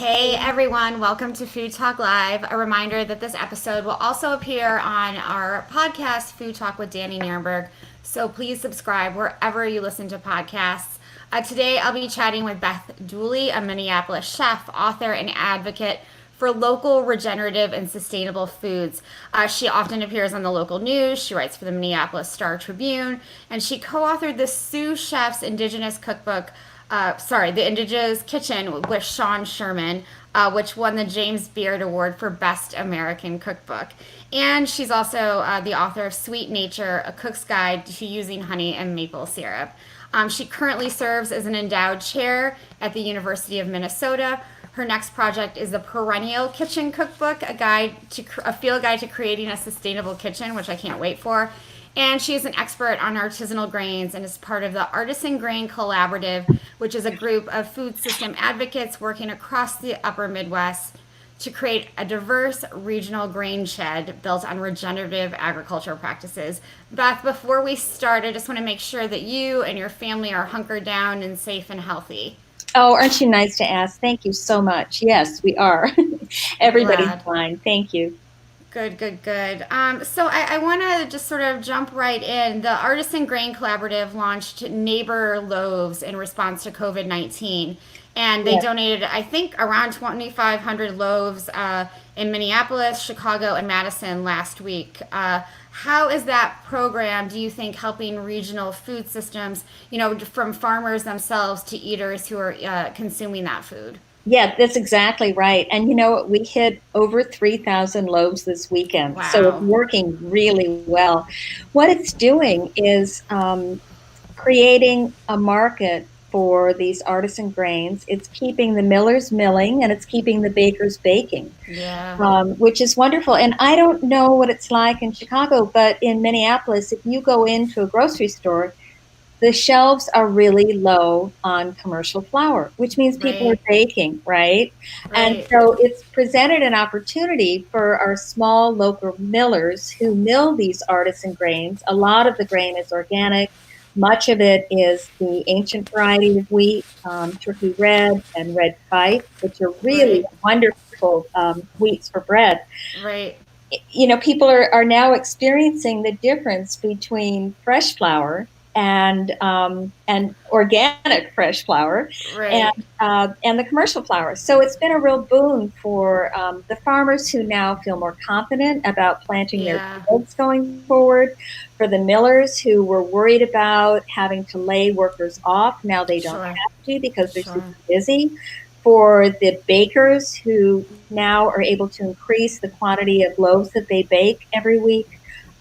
Hey everyone, welcome to Food Talk Live. A reminder that this episode will also appear on our podcast, Food Talk with Danny Nierenberg. So please subscribe wherever you listen to podcasts. Today I'll be chatting with Beth Dooley, a Minneapolis chef, author, and advocate for local, regenerative, and sustainable foods. She often appears on the local news. She writes for the Minneapolis Star Tribune, and she co-authored the Sioux Chef's Indigenous Cookbook, the Indigenous Kitchen with Sean Sherman, which won the James Beard Award for Best American Cookbook. And she's also the author of Sweet Nature, A Cook's Guide to Using Honey and Maple Syrup. She currently serves as an endowed chair at the University of Minnesota. Her next project is the Perennial Kitchen Cookbook, a field guide to creating a sustainable kitchen, which I can't wait for. And she is an expert on artisanal grains and is part of the Artisan Grain Collective, which is a group of food system advocates working across the upper Midwest to create a diverse regional grain shed built on regenerative agriculture practices. Beth, before we start, I just want to make sure that you and your family are hunkered down and safe and healthy. Oh, aren't you nice to ask? Thank you so much. Yes, we are. Everybody's Glad. fine. Thank you. Good, good, good. So I want to just sort of jump right in. The Artisan Grain Collaborative launched Neighbor Loaves in response to COVID-19. And they Yes. donated, I think, around 2,500 loaves in Minneapolis, Chicago, and Madison last week. How is that program, do you think, helping regional food systems, from farmers themselves to eaters who are consuming that food? Yeah, that's exactly right. And you know what? We hit over 3,000 loaves this weekend. So it's Wow. working really well. What it's doing is creating a market for these artisan grains. It's keeping the millers milling and it's keeping the bakers baking. Yeah. Which is wonderful. And I don't know what it's like in Chicago, but in Minneapolis, if you go into a grocery store, the shelves are really low on commercial flour, which means people are Right. baking, right? And Right. so it's presented an opportunity for our small local millers who mill these artisan grains. A lot of the grain is organic. Much of it is the ancient variety of wheat, Turkey Red and Red Fife, which are really Right. wonderful wheats for bread. Right. You know, people are now experiencing the difference between fresh flour and organic fresh flour Right. and the commercial flour. So it's been a real boon for the farmers who now feel more confident about planting their Yeah. fields going forward. For the millers who were worried about having to lay workers off, now they don't Sure. have to because they're super Sure. busy. For the bakers who now are able to increase the quantity of loaves that they bake every week,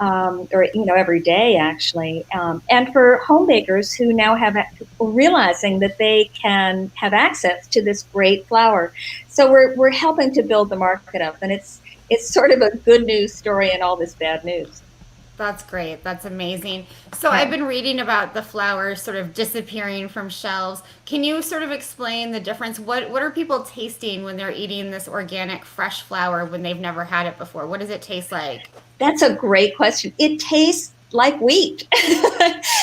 or every day actually, and for home bakers who now have realizing that they can have access to this great flour. So we're helping to build the market up, and it's sort of a good news story in all this bad news. That's great. That's amazing. So Yeah. I've been reading about the flowers sort of disappearing from shelves. Can you sort of explain the difference? What are people tasting when they're eating this organic fresh flour when they've never had it before? What does it taste like? That's a great question. It tastes like wheat,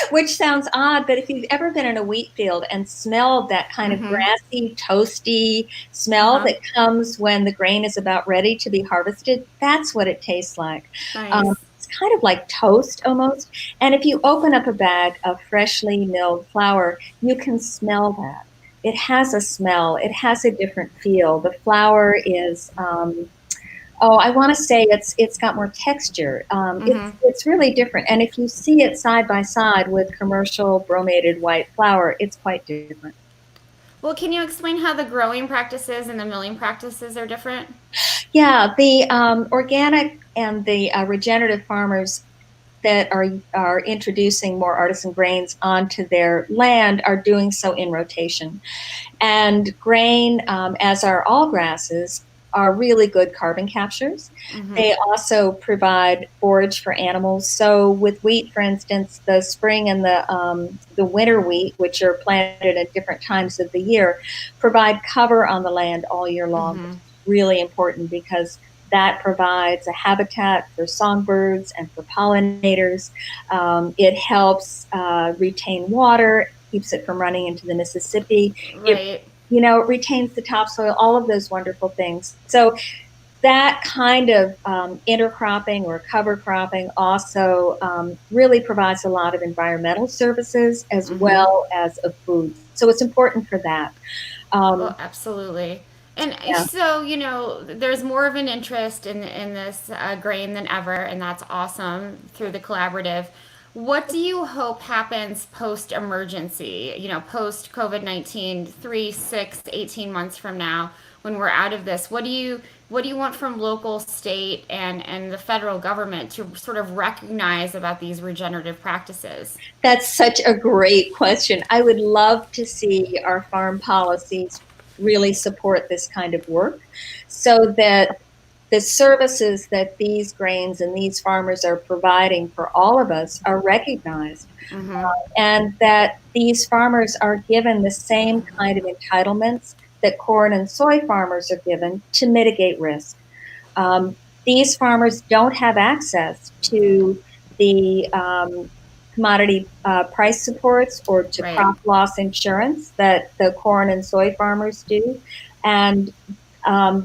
which sounds odd, but if you've ever been in a wheat field and smelled that kind of Mm-hmm. grassy, toasty smell Uh-huh. that comes when the grain is about ready to be harvested, that's what it tastes like. Nice. It's kind of like toast almost. And if you open up a bag of freshly milled flour, you can smell that. It has a smell. It has a different feel. The flour is I want to say it's got more texture. Mm-hmm. It's really different. And if you see it side by side with commercial bromated white flour, it's quite different. Well, can you explain how the growing practices and the milling practices are different? Yeah, the organic and the regenerative farmers that are introducing more artisan grains onto their land are doing so in rotation. And grain, as are all grasses, are really good carbon captures. Mm-hmm. They also provide forage for animals. So with wheat, for instance, the spring and the winter wheat, which are planted at different times of the year, provide cover on the land all year long, which Mm-hmm. is really important because that provides a habitat for songbirds and for pollinators. It helps retain water, keeps it from running into the Mississippi. It Right. retains the topsoil, all of those wonderful things. So that kind of intercropping or cover cropping also really provides a lot of environmental services as well as of food. So it's important for that. Oh, Um, absolutely. And yeah. so, there's more of an interest in this grain than ever, and that's awesome through the collaborative. What do you hope happens post emergency, post COVID-19, 3, 6, 18 months from now, when we're out of this? What do you want from local, state, and the federal government to sort of recognize about these regenerative practices? That's such a great question. I would love to see our farm policies really support this kind of work so that the services that these grains and these farmers are providing for all of us are recognized, and that these farmers are given the same kind of entitlements that corn and soy farmers are given to mitigate risk. Um, these farmers don't have access to the commodity price supports or to Right. crop loss insurance that the corn and soy farmers do. And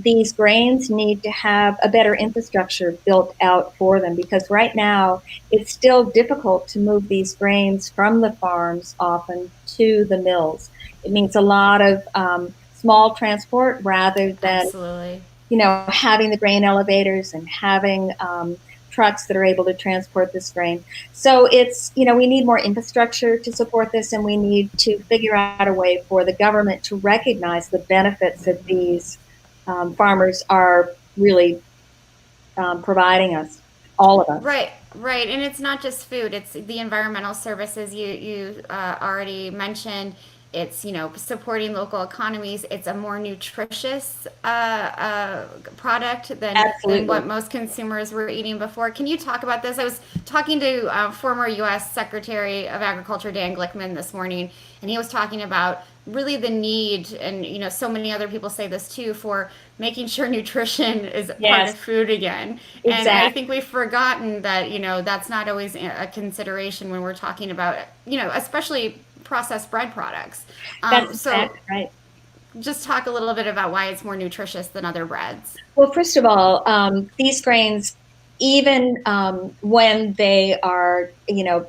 these grains need to have a better infrastructure built out for them, because right now it's still difficult to move these grains from the farms often to the mills. It means a lot of small transport rather than Absolutely. having the grain elevators and having trucks that are able to transport this grain. So we need more infrastructure to support this, and we need to figure out a way for the government to recognize the benefits that these farmers are really providing us, all of us. Right, right, and it's not just food; it's the environmental services you already mentioned. It's supporting local economies. It's a more nutritious product than Absolutely. what most consumers were eating before. Can you talk about this? I was talking to former U.S. Secretary of Agriculture Dan Glickman this morning, and he was talking about really the need, and so many other people say this too, for making sure nutrition is part Yes, of food again. And I exactly. think we've forgotten that that's not always a consideration when we're talking about especially processed bread products. That's So exactly right. just talk a little bit about why it's more nutritious than other breads. Well, first of all, these grains, even when they are,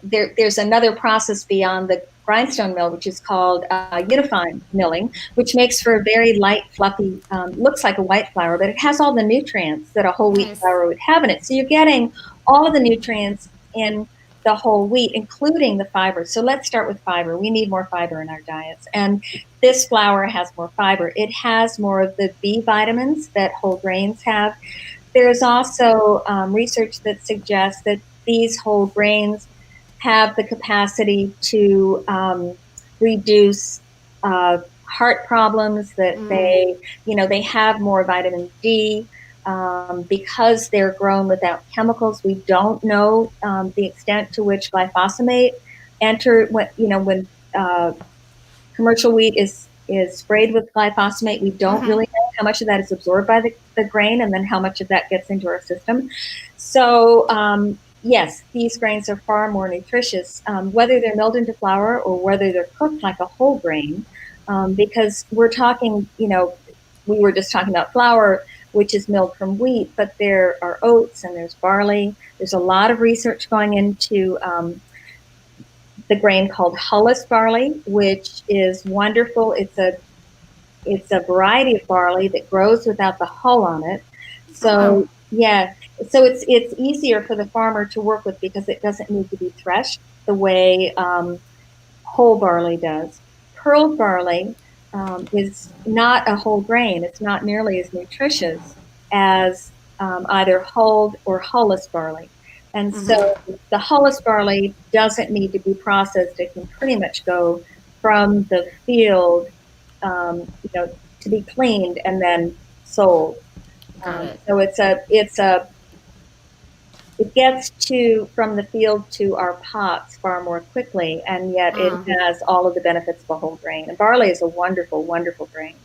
there's another process beyond the grindstone mill, which is called unifying milling, which makes for a very light, fluffy, looks like a white flour, but it has all the nutrients that a whole wheat Nice. flour would have in it. So you're getting all of the nutrients in the whole wheat, including the fiber. So let's start with fiber. We need more fiber in our diets. And this flour has more fiber. It has more of the B vitamins that whole grains have. There's also research that suggests that these whole grains have the capacity to reduce heart problems, that they have more vitamin D. Because they're grown without chemicals, we don't know the extent to which glyphosate enter when commercial wheat is sprayed with glyphosate. We don't really know how much of that is absorbed by the grain, and then how much of that gets into our system. So yes, these grains are far more nutritious, whether they're milled into flour or whether they're cooked like a whole grain, because we're talking, we were just talking about flour, which is milled from wheat, but there are oats and there's barley. There's a lot of research going into the grain called hulless barley, which is wonderful. It's a variety of barley that grows without the hull on it. Oh, wow. So yeah, so it's easier for the farmer to work with because it doesn't need to be threshed the way whole barley does. Pearl barley is not a whole grain. It's not nearly as nutritious as either hulled or hulless barley. And so the hulless barley doesn't need to be processed. It can pretty much go from the field, to be cleaned and then sold. Got it. So it gets to from the field to our pots far more quickly, and yet it has all of the benefits of a whole grain. And barley is a wonderful, wonderful grain.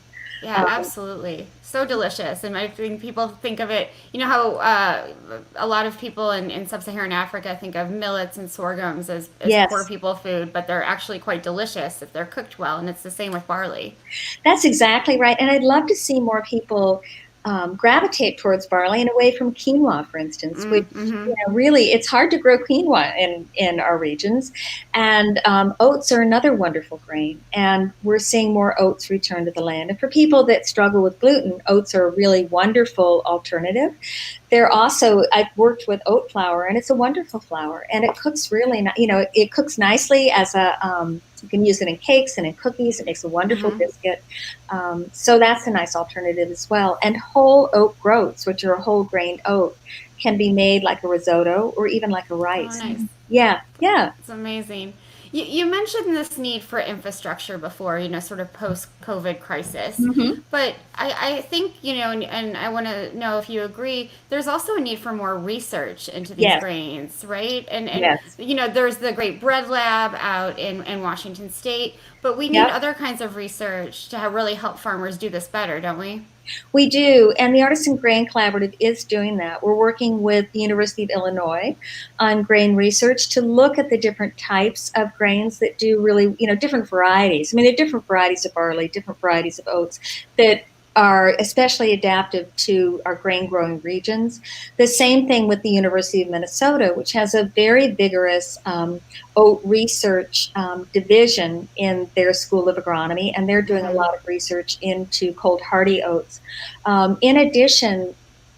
Yeah, absolutely. So delicious. And I think people think of it, you know how a lot of people in sub-Saharan Africa think of millets and sorghums as poor Yes. people food, but they're actually quite delicious if they're cooked well. And it's the same with barley. That's exactly right. And I'd love to see more people gravitate towards barley and away from quinoa, for instance, which, Mm-hmm. really, it's hard to grow quinoa in our regions. And oats are another wonderful grain. And we're seeing more oats return to the land. And for people that struggle with gluten, oats are a really wonderful alternative. They're also, I've worked with oat flour, and it's a wonderful flour, and it cooks really, it cooks nicely as you can use it in cakes and in cookies. It makes a wonderful Mm-hmm. biscuit. So that's a nice alternative as well. And whole oat groats, which are a whole grain oat, can be made like a risotto or even like a Oh, rice. nice. Yeah, yeah. It's amazing. You mentioned this need for infrastructure before, sort of post-COVID crisis. Hmm. But I think, and I want to know if you agree, there's also a need for more research into these Yes, grains, right? And yes. there's the great bread lab out in Washington State, but we need Yep. other kinds of research to really help farmers do this better, don't we? We do, and the Artisan Grain Collaborative is doing that. We're working with the University of Illinois on grain research to look at the different types of grains that do really, different varieties. I mean, there are different varieties of barley, different varieties of oats that are especially adaptive to our grain growing regions. The same thing with the University of Minnesota, which has a very vigorous oat research division in their School of Agronomy, and they're doing a Mm-hmm. lot of research into cold hardy oats. In addition,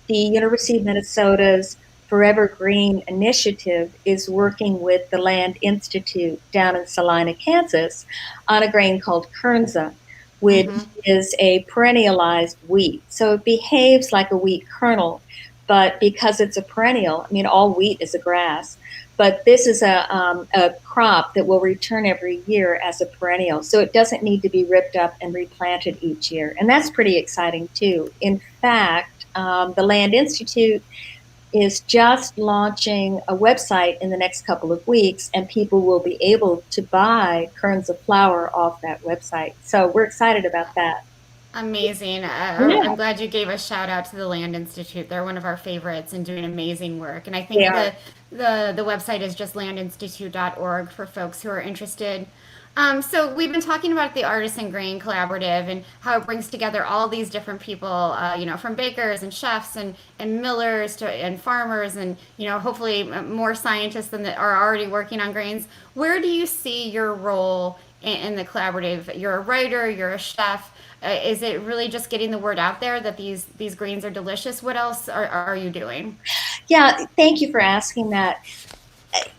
the University of Minnesota's Forever Green initiative is working with the Land Institute down in Salina, Kansas, on a grain called Kernza, which Mm-hmm. is a perennialized wheat. So it behaves like a wheat kernel, but because it's a perennial, I mean, all wheat is a grass, but this is a crop that will return every year as a perennial. So it doesn't need to be ripped up and replanted each year. And that's pretty exciting too. In fact, the Land Institute is just launching a website in the next couple of weeks, and people will be able to buy kernels of flour off that website. So we're excited about that. Amazing. I'm Yeah, glad you gave a shout out to the Land Institute. They're one of our favorites and doing amazing work. And I they think are. the website is just landinstitute.org for folks who are interested. So we've been talking about the Artisan Grain Collaborative and how it brings together all these different people, from bakers and chefs and millers and farmers and, hopefully more scientists that are already working on grains. Where do you see your role in the collaborative? You're a writer, you're a chef. Is it really just getting the word out there that these grains are delicious? What else are you doing? Yeah, thank you for asking that.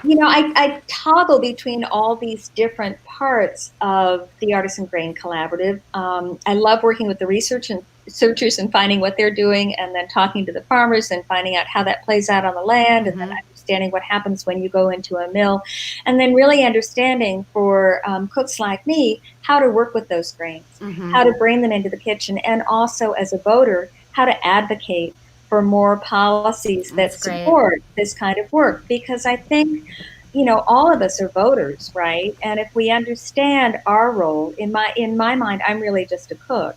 I toggle between all these different parts of the Artisan Grain Collaborative. I love working with the researchers and finding what they're doing, and then talking to the farmers and finding out how that plays out on the land, and then Mm-hmm. understanding what happens when you go into a mill, and then really understanding for cooks like me how to work with those grains, Mm-hmm. how to bring them into the kitchen, and also as a voter, how to advocate for more policies that That's great. support this kind of work. Because I think, all of us are voters, right? And if we understand our role, in my mind, I'm really just a cook.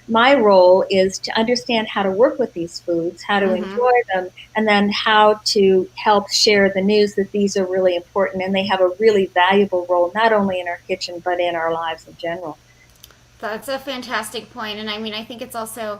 My role is to understand how to work with these foods, how to Mm-hmm. enjoy them, and then how to help share the news that these are really important and they have a really valuable role, not only in our kitchen, but in our lives in general. That's a fantastic point. And I mean, I think it's also,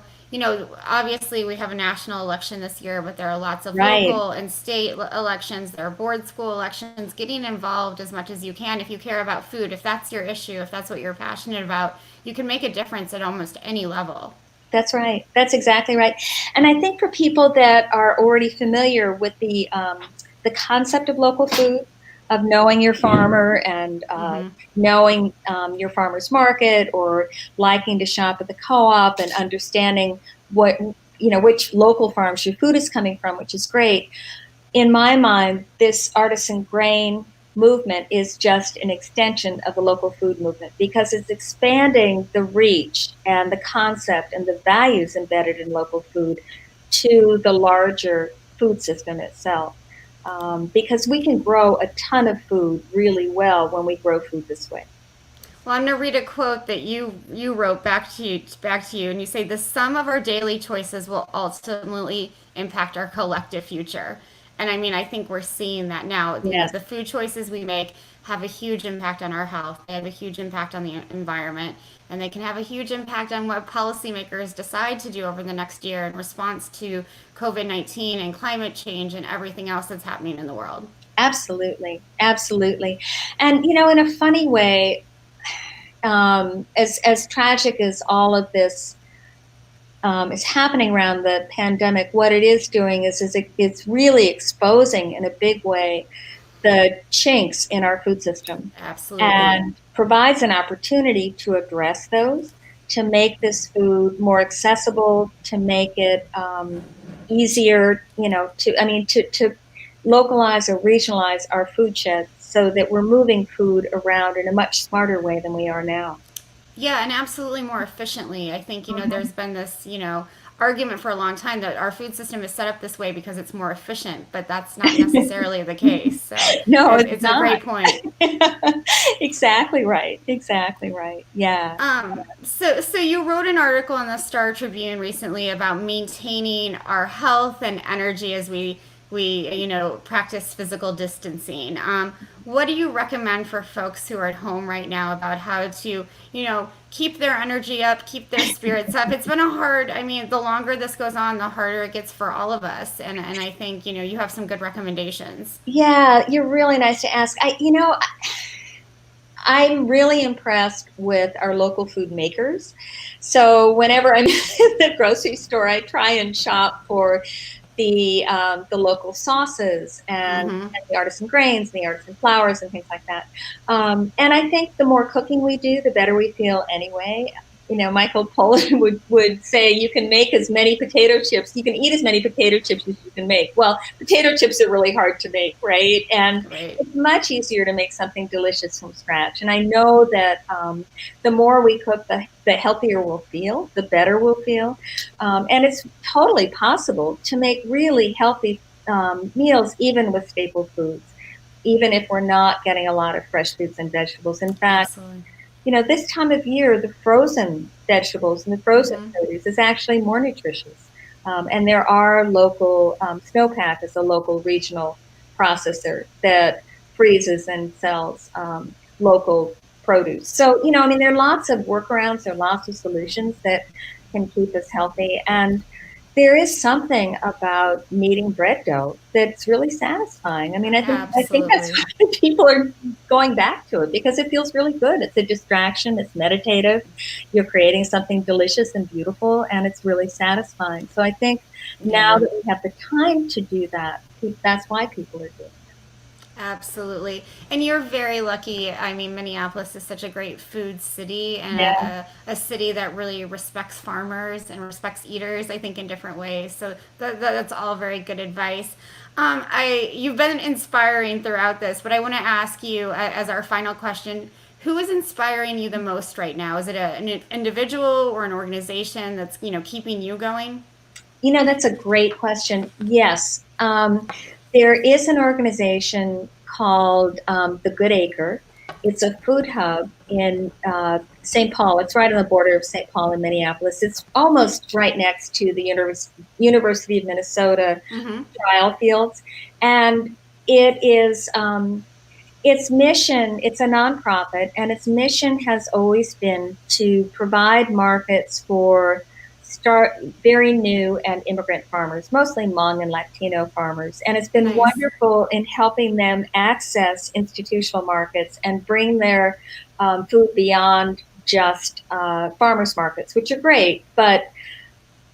obviously we have a national election this year, but there are lots of Right. local and state elections. There are board school elections. Getting involved as much as you can if you care about food, if that's your issue, if that's what you're passionate about, you can make a difference at almost any level. That's right. That's exactly right. And I think for people that are already familiar with the concept of local food, of knowing your farmer and Mm-hmm. knowing your farmer's market, or liking to shop at the co-op and understanding what which local farms your food is coming from, which is great. In my mind, this artisan grain movement is just an extension of the local food movement, because it's expanding the reach and the concept and the values embedded in local food to the larger food system itself. Because we can grow a ton of food really well when we grow food this way. Well, I'm going to read a quote that you wrote back to you, and you say the sum of our daily choices will ultimately impact our collective future. And I mean, I think we're seeing that now. You know, Yes, the food choices we make have a huge impact on our health. They have a huge impact on the environment, and they can have a huge impact on what policymakers decide to do over the next year in response to COVID-19 and climate change and everything else that's happening in the world. absolutely, absolutely. And in a funny way, as tragic as all of this is happening around the pandemic, what it is doing is it's really exposing in a big way the chinks in our food system Absolutely. and provides an opportunity to address those, to make this food more accessible, to make it easier, to localize or regionalize our food sheds so that we're moving food around in a much smarter way than we are now. Yeah, and absolutely more efficiently. I think, Mhm. there's been this, argument for a long time that our food system is set up this way because it's more efficient, but that's not necessarily the case. So No, it's it's a not. great point. Exactly right. Exactly right. Yeah. So you wrote an article in the Star Tribune recently about maintaining our health and energy as we practice physical distancing. What do you recommend for folks who are at home right now about how to keep their energy up, keep their spirits up? It's been a hard. I mean, the longer this goes on, the harder it gets for all of us. And I think you have some good recommendations. Yeah, you're really nice to ask. I'm really impressed with our local food makers. So whenever I'm in the grocery store, I try and shop for the local sauces Mm-hmm. and the artisan grains, and the artisan flours, and things like that. And I think the more cooking we do, the better we feel anyway. Michael Pollan would say you can make as many potato chips, you can eat as many potato chips as you can make. Well, potato chips are really hard to make, right? And Great. it's much easier to make something delicious from scratch. And I know that the more we cook, the healthier we'll feel, the better we'll feel. And it's totally possible to make really healthy meals, even with staple foods, even if we're not getting a lot of fresh fruits and vegetables. In fact, Absolutely. this time of year, the frozen vegetables and the frozen Mm-hmm. produce is actually more nutritious. And there are local, Snowpack is a local regional processor that freezes and sells local produce. So, there are lots of workarounds, there are lots of solutions that can keep us healthy. And there is something about kneading bread dough that's really satisfying. I mean, I think that's Absolutely. why people are going back to it because it feels really good. It's a distraction, it's meditative. You're creating something delicious and beautiful, and it's really satisfying. So I think now Yeah. that we have the time to do that, that's why people are doing Absolutely. And you're very lucky. I mean, Minneapolis is such a great food city and it. Yeah. a city that really respects farmers and respects eaters, I think, in different ways. So that's all very good advice. You've been inspiring throughout this, but I want to ask you as our final question, who is inspiring you the most right now? Is it an individual or an organization that's, keeping you going? That's a great question. Yes. There is an organization called the Good Acre. It's a food hub in St. Paul. It's right on the border of St. Paul and Minneapolis. It's almost right next to the University of Minnesota Mm-hmm. trial fields. And it is its mission, it's a nonprofit, and its mission has always been to provide markets for start very new and immigrant farmers, mostly Hmong and Latino farmers. And it's been Nice. wonderful in helping them access institutional markets and bring their food beyond just farmers markets, which are great, but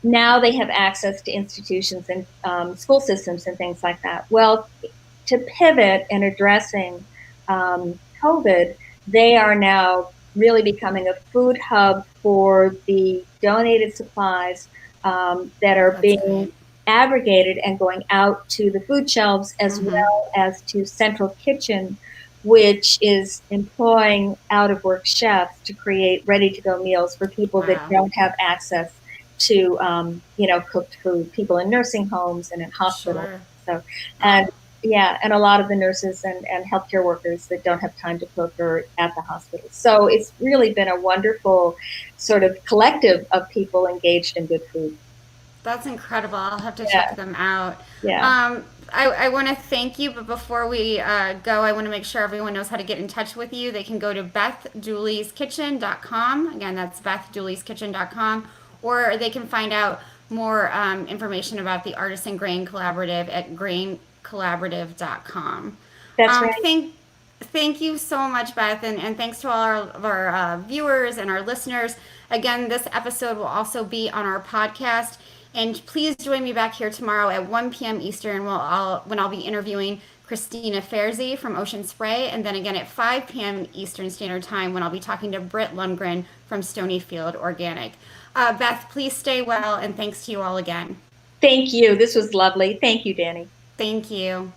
now they have access to institutions and school systems and things like that. Well, to pivot in addressing COVID, they are now really becoming a food hub for the donated supplies that are That's great. being aggregated and going out to the food shelves as Mm-hmm. well as to Central Kitchen, which is employing out of work chefs to create ready to go meals for people that Wow. don't have access to cooked food, people in nursing homes and in hospitals. Sure. So, and Oh. Yeah, and a lot of the nurses and healthcare workers that don't have time to cook are at the hospital. So it's really been a wonderful sort of collective of people engaged in good food. That's incredible. I'll have to check Yeah, them out. yeah. I want to thank you, but before we go, I want to make sure everyone knows how to get in touch with you. They can go to BethDooley'sKitchen.com. Again, that's BethDooley'sKitchen.com. Or they can find out more information about the Artisan Grain Collaborative at graincollaborative.com. That's Um, right. thank, thank you so much, Beth, and thanks to all of our viewers and our listeners. Again, this episode will also be on our podcast. And please join me back here tomorrow at 1 p.m. Eastern when I'll be interviewing Christina Fairzy from Ocean Spray, and then again at 5 p.m. Eastern Standard Time when I'll be talking to Britt Lundgren from Stonyfield Organic. Beth, please stay well, and thanks to you all again. Thank you. This was lovely. Thank you, Danny. Thank you.